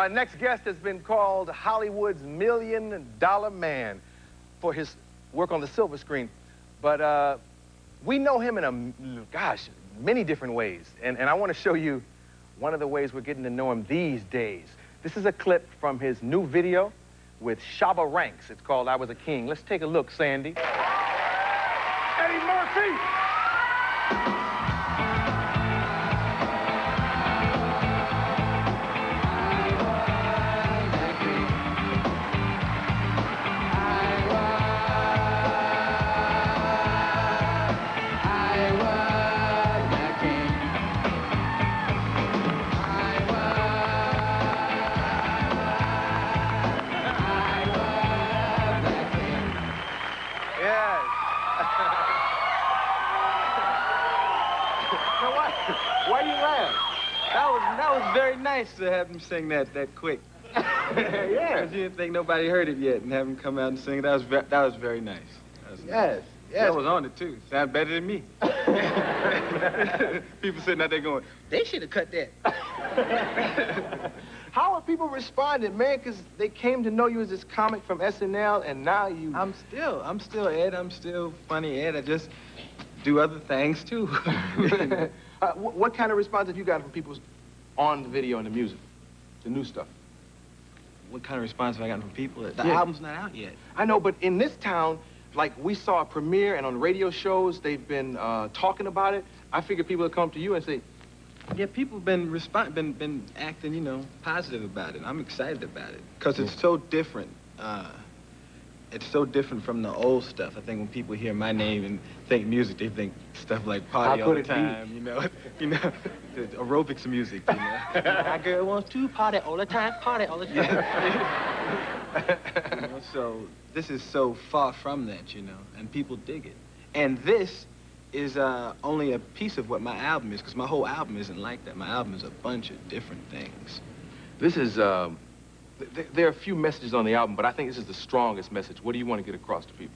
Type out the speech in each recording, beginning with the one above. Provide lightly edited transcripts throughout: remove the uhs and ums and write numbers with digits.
My next guest has been called Hollywood's $1 Million Man for his work on the silver screen. But we know him in many different ways. And I want to show you one of the ways we're getting to know him these days. This is a clip from his new video with Shabba Ranks. It's called I Was a King. Let's take a look, Sandy. Eddie Murphy! Why you laugh? That was very nice to have him sing that quick. Yeah. You didn't think nobody heard it yet, and have him come out and sing it. That was very nice. Yes. That was on it too. Sound better than me. People sitting out there going, they should have cut that. How are people responding, man? Because they came to know you as this comic from SNL, and now you... I'm still Ed. I'm still funny Ed. I just do other things too. What kind of response have you got from people on the video and the music, the new stuff? What kind of response have I gotten from people? The album's not out yet. I know, but in this town, like we saw a premiere, and on radio shows, they've been talking about it. I figure people would come to you and say, yeah, people have been acting, you know, positive about it. I'm excited about it because it's so different. It's so different from the old stuff. I think when people hear my name and think music, they think stuff like party all the time, you know, the aerobics music, you know. My girl wants to party all the time, party all the time. You know, so this is so far from that, you know, and people dig it. And this is only a piece of what my album is, because my whole album isn't like that. My album is a bunch of different things. This is, there are a few messages on the album, but I think this is the strongest message. What do you want to get across to people?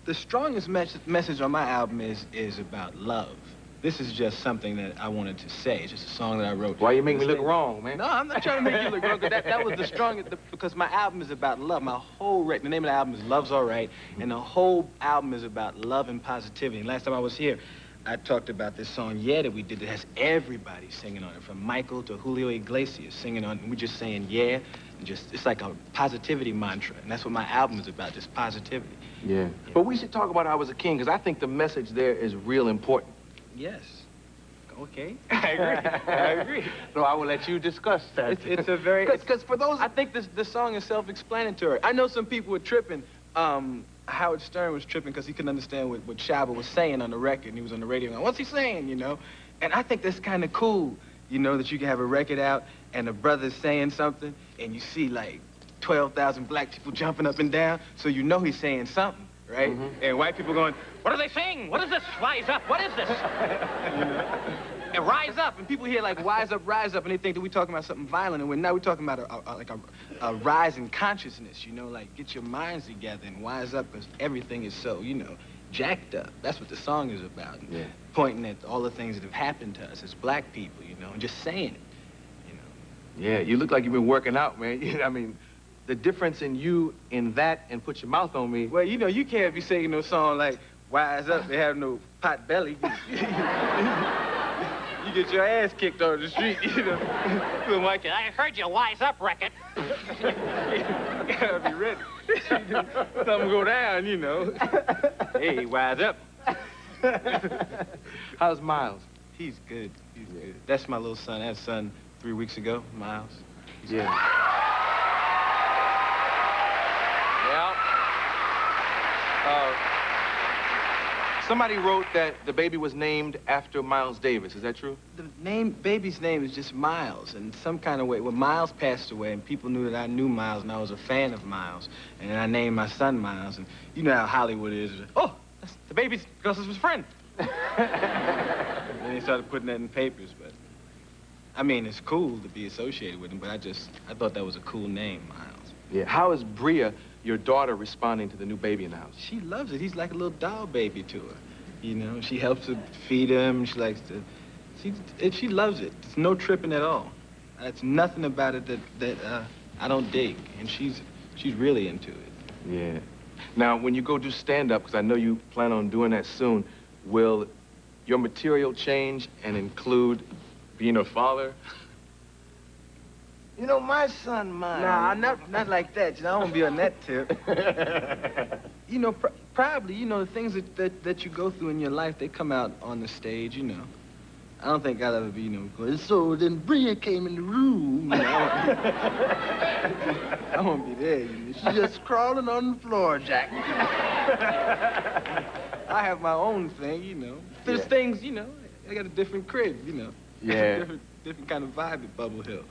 The strongest message on my album is about love. This is just something that I wanted to say. It's just a song that I wrote. Why you make me look wrong, man? No, I'm not trying to make you look wrong. That was the strongest, because my album is about love. My whole the name of the album is Love's All Right, and the whole album is about love and positivity. And last time I was here, I talked about this song, Yeah, that we did that has everybody singing on it, from Michael to Julio Iglesias singing on it. And we're just saying yeah, and it's like a positivity mantra. And that's what my album is about, just positivity. Yeah. But we should talk about I Was a King, because I think the message there is real important. Yes. Okay. I agree. So I will let you discuss that. It's a very... Because for those... I think the song is self-explanatory. I know some people were tripping. Howard Stern was tripping because he couldn't understand what Shabba was saying on the record, and he was on the radio going, what's he saying, you know? And I think that's kind of cool, you know, that you can have a record out and a brother's saying something, and you see, like, 12,000 black people jumping up and down, so you know he's saying something, right? Mm-hmm. And white people going, what are they saying? What is this? Rise up. What is this? You know? And rise up, and people hear, like, rise up, and they think that we're talking about something violent, and now we're talking about a rise in consciousness, you know, like, get your minds together and wise up, because everything is so, you know, jacked up. That's what the song is about. Yeah. Pointing at all the things that have happened to us as black people, you know, and just saying it, you know. Yeah, you look like you've been working out, man. I mean, the difference in you in that and Put Your Mouth on Me. Well, you know, you can't be singing no song like Wise Up and have no pot belly. You get your ass kicked on the street, you know. Like, I heard you wise up record. You gotta be ready. Something go down, you know. Hey, wise up. How's Miles? He's good. He's good. That's my little son. I had a son 3 weeks ago, Miles. Yeah. Somebody wrote that the baby was named after Miles Davis. Is that true? The baby's name is just Miles, in some kind of way. When Miles passed away, and people knew that I knew Miles, and I was a fan of Miles, and I named my son Miles, and you know how Hollywood is. Oh, that's the baby's because it's his friend. And then they started putting that in papers, but I mean, it's cool to be associated with him, but I thought that was a cool name, Miles. Yeah. How is Bria, your daughter, responding to the new baby in the house? She loves it. He's like a little doll baby to her. You know, she helps to feed him. She likes to... She loves it. It's no tripping at all. That's nothing about it that I don't dig, and she's really into it. Yeah. Now, when you go do stand-up, because I know you plan on doing that soon, will your material change and include being a father? You know, my son, mine. Nah, not like that. You know, I won't be on that tip. You know, probably, you know, the things that you go through in your life, they come out on the stage, you know. I don't think I'll ever be, you know, going, so then Bria came in the room. You know, I won't be there. You know. She's just crawling on the floor, Jack. I have my own thing, you know. There's things, you know, I got a different crib, you know. Yeah. different kind of vibe at Bubble Hill.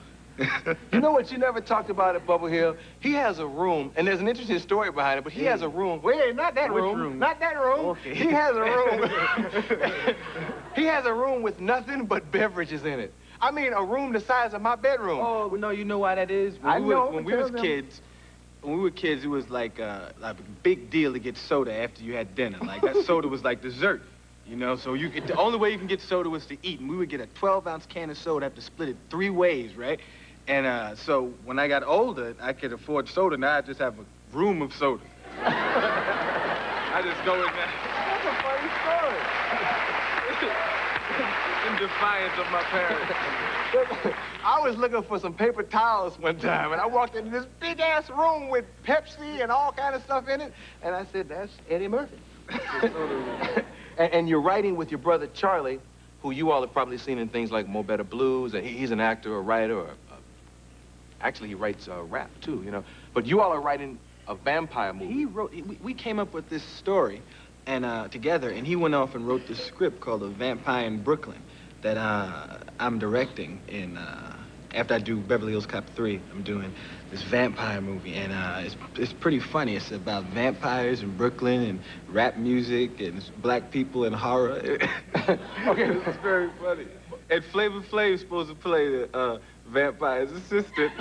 You know what you never talked about at Bubble Hill? He has a room, and there's an interesting story behind it, but he has a room. Wait, not that Which room. room? Not that room. Okay. He has a room. He has a room with nothing but beverages in it. I mean, a room the size of my bedroom. Oh, well, no, you know why that is? I know. When we was kids, it was like a big deal to get soda after you had dinner. Like, that soda was like dessert. You know, so the only way you can get soda was to eat, and we would get a 12-ounce can of soda, have to split it 3 ways, right? And so when I got older, I could afford soda. Now I just have a room of soda. I just go in there. That's a funny story. In defiance of my parents. I was looking for some paper towels one time, and I walked into this big-ass room with Pepsi and all kind of stuff in it, and I said, that's Eddie Murphy. And you're writing with your brother Charlie, who you all have probably seen in things like Mo Better Blues, and he's an actor, a writer, actually he writes rap too, you know. But you all are writing a vampire movie. We came up with this story and together, and he went off and wrote this script called A Vampire in Brooklyn that I'm directing in, after I do Beverly Hills Cop 3, I'm doing this vampire movie, and it's pretty funny. It's about vampires in Brooklyn and rap music and black people and horror. Okay, this is very funny. And Flavor Flav is supposed to play the vampire's assistant.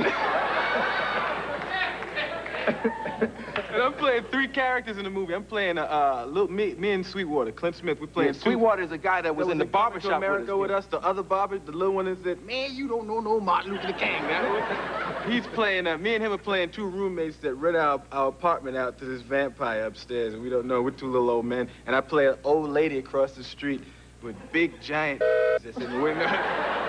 And I'm playing 3 characters in the movie. I'm playing me and Sweetwater, Clint Smith. We're playing. Sweetwater is a guy that was in the barbershop America with us. The other barber, the little one that said, "Man, you don't know no Martin Luther King." He's playing. Me and him are playing 2 roommates that rent our apartment out to this vampire upstairs, and we don't know. We're 2 little old men, and I play an old lady across the street with big giant that's in the window.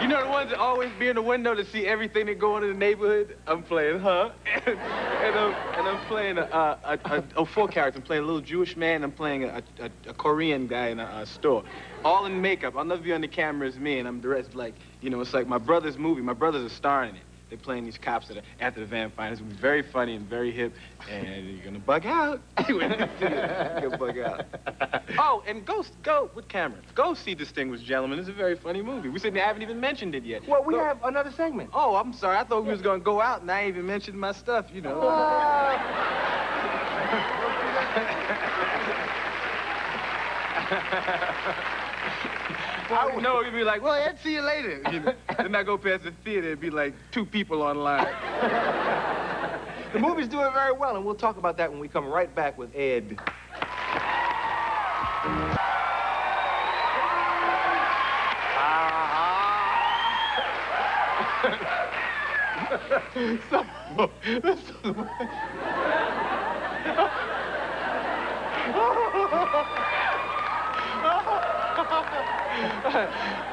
You know the ones that always be in the window to see everything that go on in the neighborhood? I'm playing her. And I'm playing a 4 characters. I'm playing a little Jewish man. I'm playing a Korean guy in a store. All in makeup. I'll never be on the camera as me, and I'm dressed like, you know, it's like my brother's movie. My brothers are starring in it. They're playing these cops that are after the vampires. It's going to be very funny and very hip, and you're going to bug out. You're going to bug out. Oh, and go with Cameron. Go see Distinguished Gentlemen. It's a very funny movie. We said I haven't even mentioned it yet. Well, we have another segment. Oh, I'm sorry. I thought we was going to go out, and I ain't even mentioned my stuff, you know. I know it'd be like, well, Ed, see you later. You know? Then I go past the theater, it'd be like 2 people online. The movie's doing very well, and we'll talk about that when we come right back with Ed.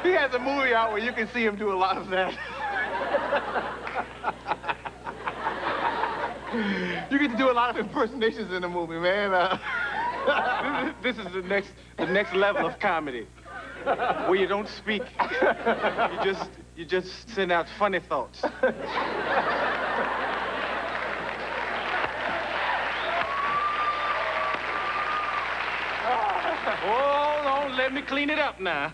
He has a movie out where you can see him do a lot of that. You get to do a lot of impersonations in the movie, man. This is the next level of comedy, where you don't speak. You just send out funny thoughts. Hold on, let me clean it up now.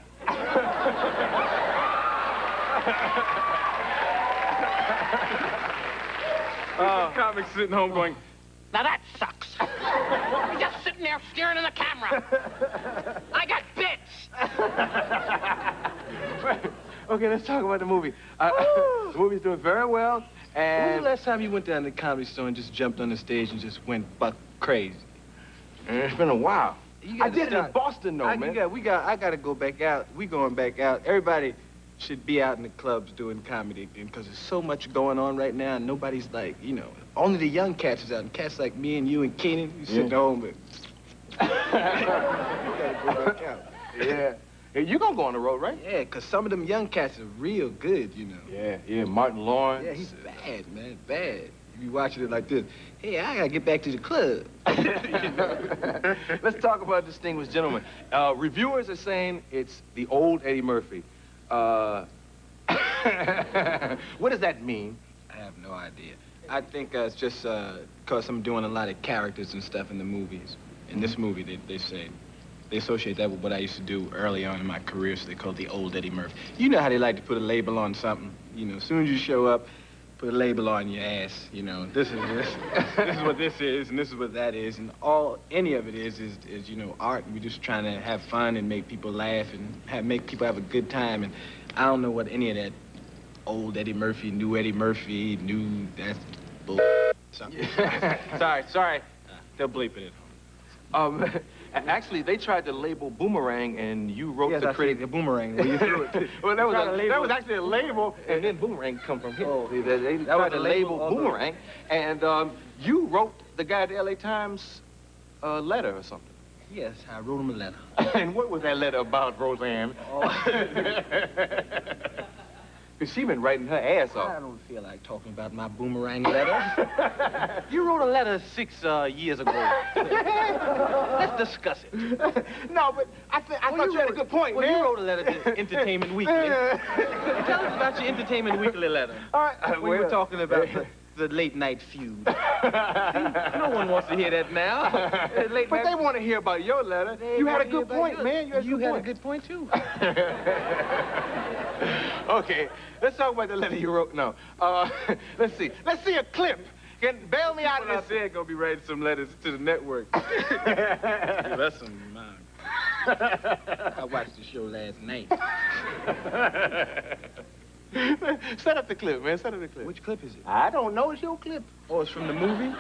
Comics sitting home going, now that sucks. You're just sitting there staring at the camera. I got bits. Okay, let's talk about the movie. The movie's doing very well, and... When was the last time you went down to the Comedy Store and just jumped on the stage and just went buck crazy? It's been a while. I did it in Boston, though, man. I gotta go back out. We going back out. Everybody, should be out in the clubs doing comedy because there's so much going on right now, and nobody's like, you know, only the young cats is out, and cats like me and you and Keenan, you sitting home and... You gotta go back out. Yeah. Hey, you gonna go on the road, right? Yeah, because some of them young cats are real good, you know. Yeah, Martin Lawrence. Yeah, he's bad, man, bad. You be watching it like this. Hey, I gotta get back to the club. Let's talk about distinguished gentlemen. Reviewers are saying it's the old Eddie Murphy. What does that mean? I have no idea. I think it's just because I'm doing a lot of characters and stuff in the movies. In this movie, they say, they associate that with what I used to do early on in my career, so they call it the old Eddie Murphy. You know how they like to put a label on something. You know, as soon as you show up, put a label on your ass, you know, this is this, this is what this is, and this is what that is, and any of it is, you know, art, and we're just trying to have fun and make people laugh and make people have a good time, and I don't know what any of that old Eddie Murphy, new Eddie Murphy, that's bull. Something. Sorry, they'll bleep it at home. Actually, they tried to label Boomerang, and you wrote yes, the critic. The Boomerang. Where you threw it. Well, that was actually a label, and then Boomerang come from here. Oh, They tried to label Boomerang, and you wrote the guy at the L.A. Times a letter or something. Yes, I wrote him a letter. And what was that letter about, Roseanne? Because she been writing her ass off. I don't feel like talking about my Boomerang letter. You wrote a letter 6 years ago. Let's discuss it. No, but I thought you had a good point, well, man. you wrote a letter to Entertainment Weekly. Tell us about your Entertainment Weekly letter. All right. We were talking about the late night feud. See, no one wants to hear that now. But they want to hear about your letter. You had a good point, man. You had a good point, too. Okay, let's talk about the letter you wrote. No. Let's see. Let's see a clip. Bail me out of Well, this. I said gonna be writing some letters to the network. Yeah, that's some I watched the show last night. Set up the clip, man. Set up the clip. Which clip is it? I don't know. It's your clip. Oh, it's from the movie?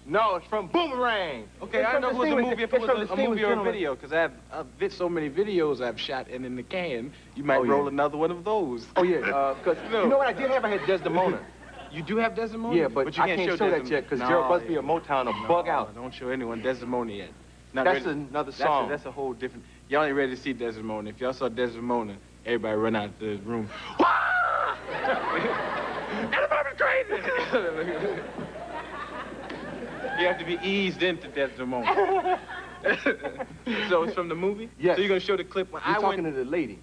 No, it's from Boomerang. Okay, I know it was a movie, if it was a movie or a video, because I've so many videos I've shot, and in the can, you might roll another one of those. Oh, yeah, because you know what I did have? I had Desdemona. You do have Desdemona? Yeah, but you I can't show that yet, because Gerald Busby or Motown will bug out. Don't show anyone Desdemona yet. That's another song. That's a whole different... Y'all ain't ready to see Desdemona. If y'all saw Desdemona, everybody run out the room. Everybody's crazy! You have to be eased into Desdemona. So it's from the movie? Yes. So you're going to show the clip when You're talking to the lady.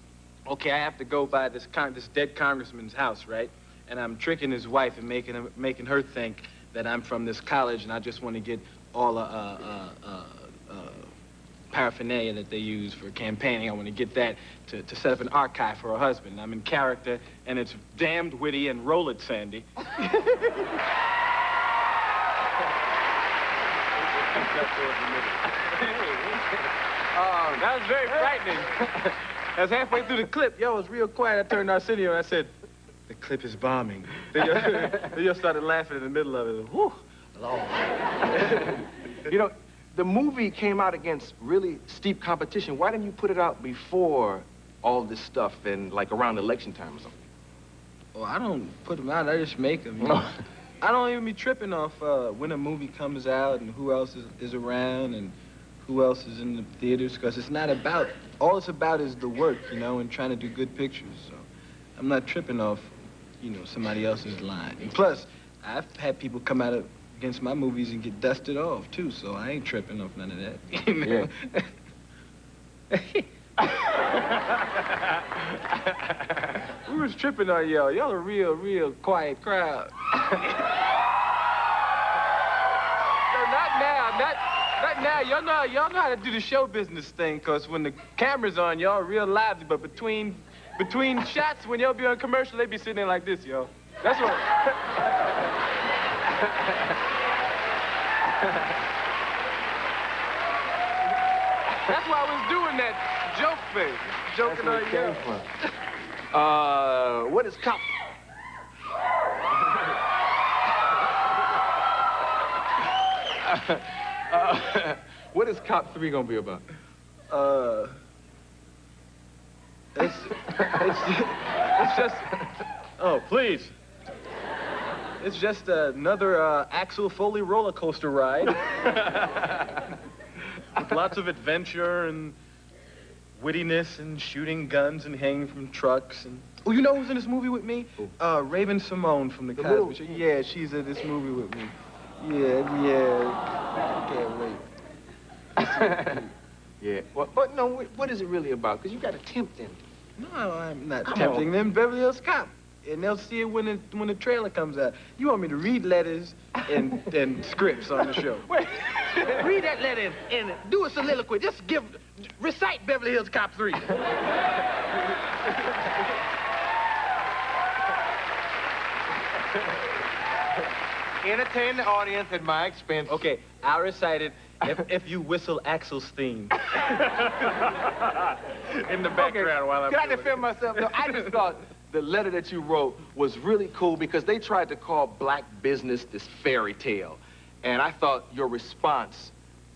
Okay, I have to go by this dead congressman's house, right? And I'm tricking his wife and making her think that I'm from this college, and I just want to get all paraphernalia that they use for campaigning. I want to get that to set up an archive for her husband. I'm in character, and it's damned witty, and roll it, Sandy. That was very frightening. I was halfway through the clip. Yo, it was real quiet. I turned to Arsenio and I said, the clip is bombing. Then you started laughing in the middle of it. Whew, Lord. You know, the movie came out against really steep competition. Why didn't you put it out before all this stuff and like around election time or something? Well, I don't put them out. I just make them. You know? I don't even be tripping off when a movie comes out and who else is around and who else is in the theaters, because it's not about, all it's about is the work, you know, and trying to do good pictures. So I'm not tripping off, you know, somebody else's line. And plus, I've had people come out against my movies and get dusted off, too, so I ain't tripping off none of that. You know? Yeah. We was tripping on y'all. Y'all a real quiet crowd. No, not now. Y'all know how to do the show business thing, because when the camera's on, y'all real lively, but between shots, when y'all be on commercial, they be sitting there like this, y'all. That's what... That's why I was doing that joke thing. Joking on y'all. What is cop? What is Cop 3 gonna be about? It's It's just. Oh, please. It's just another Axel Foley roller coaster ride. With lots of adventure and wittiness and shooting guns and hanging from trucks and. Oh, you know who's in this movie with me? Raven Simone from the Cosby Show. Yeah, she's in this movie with me. Yeah. I can't wait. Yeah. Well, but no, what is it really about? Because you got to tempt them. No, I'm not tempting them. Beverly Hills Cop. And they'll see it when the trailer comes out. You want me to read letters and scripts on the show. Wait. Read that letter and do a soliloquy. Just recite Beverly Hills Cop 3. Entertain the audience at my expense. Okay, I'll recite it if you whistle Axel's theme. In the background while I'm Can I doing it. defend myself? No, I just thought the letter that you wrote was really cool because they tried to call black business this fairy tale. And I thought your response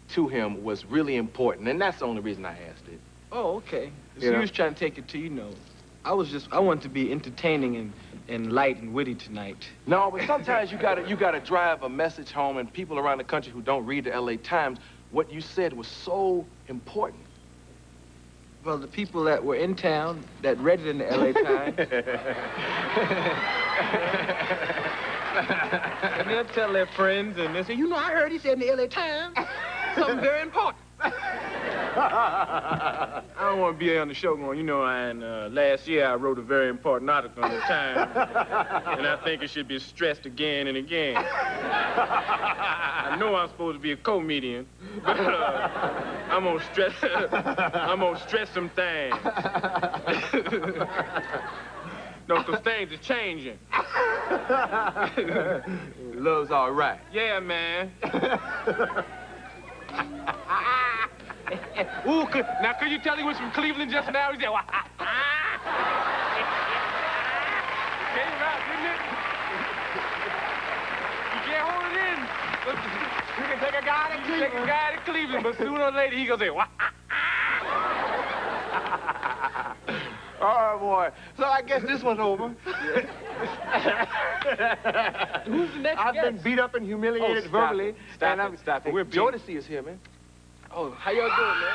to him was really important. And that's the only reason I asked it. Oh, okay. So You know? you was trying to take it to, I wanted to be entertaining and light and witty tonight. No, but sometimes you gotta drive a message home, and people around the country who don't read the LA Times, what you said was so important. Well, the people that were in town that read it in the LA Times. And they'll tell their friends, and they'll say, I heard he said in the LA Times something very important. I don't want to be on the show going, last year I wrote a very important article in the Times, and I think it should be stressed again and again. I know I'm supposed to be a comedian, but I'm gonna stress some things. No, because things are changing. Love's all right. Yeah, man. Ooh, now could you tell he was from Cleveland just now? He said, came out, didn't it? You can't hold it in. You can take a guy to Take a guy to Cleveland, but sooner or later he gonna say, Oh, boy. So I guess this one's over. Who's the next I've guest? been beat up and humiliated Stop verbally. it. Stop it. We're being- Jodeci is here, man. Oh, how y'all doing, man?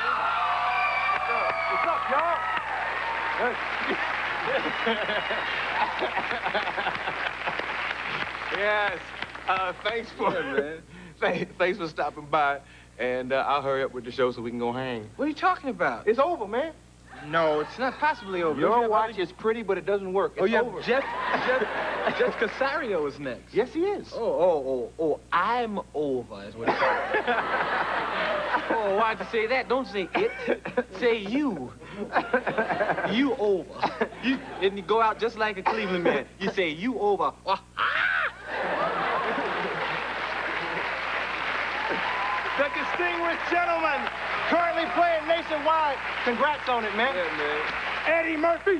What's up, y'all? Yes. Thanks for thanks for stopping by, and I'll hurry up with the show so we can go hang. What are you talking about? It's over, man. No, it's not possibly over. Your watch is pretty, but it doesn't work. It's over. Jeff Casario is next. Yes, he is. Oh, I'm over is what it's called. Oh, why'd you say that? Don't say it. Say you. You over. And you go out just like a Cleveland man. You say you over. The distinguished gentleman currently playing nationwide. Congrats on it, man. Yeah, man. Eddie Murphy.